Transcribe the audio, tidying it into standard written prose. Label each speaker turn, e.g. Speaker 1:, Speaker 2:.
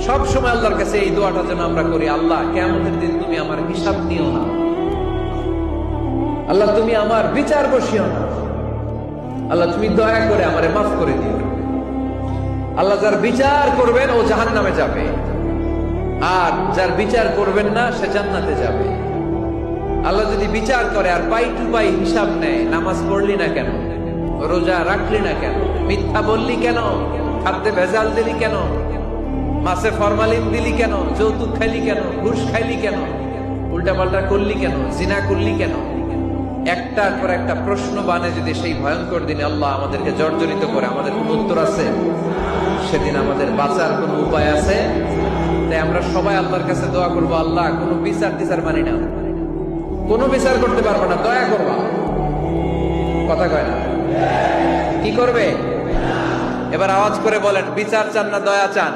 Speaker 1: সব সময় আল্লাহর কাছে এই দোয়াটা যেন আমরা করি, আল্লাহ কিয়ামতের দিন তুমি আমার হিসাব নিও না, আল্লাহ তুমি আমার বিচার বসিও না, আল্লাহ তুমি দয়া করে আমারে মাফ করে দিও। আল্লাহ যার বিচার করবেন ও জাহান্নামে যাবে, আর যার বিচার করবেন না সে জান্নাতে যাবে। আল্লাহ যদি বিচার করে আর পাই টু পাই হিসাব নেয়, নামাজ পড়লি না কেন, রোজা রাখলি না কেন, মিথ্যা বললি কেন, খাদ্যে ভেজাল দিলি কেন, মাছে ফরমালিন দিলি কেন, যৌতুক খাইলি কেন, ঘুষ খাইলি কেন, উল্টাপাল্টা করলি কেন, জিনা করলি কেন, একটার পর একটা প্রশ্ন বানে যদি সেই ভয়ঙ্কর দিনে আল্লাহ আমাদেরকে জর্জরিত করে, আমাদের কোন উত্তর আছে? সেদিন আমাদের বাঁচার কোন উপায় আছে? তাই আমরা সবাই আল্লাহর কাছে দোয়া করবো, আল্লাহ কোনো বিচার টিচার মানি না, কোনো বিচার করতে পারবো না, দয়া করবা। কথা কয় না? কি করবে? এবার আওয়াজ করে বলেন, বিচার চান না দয়া চান?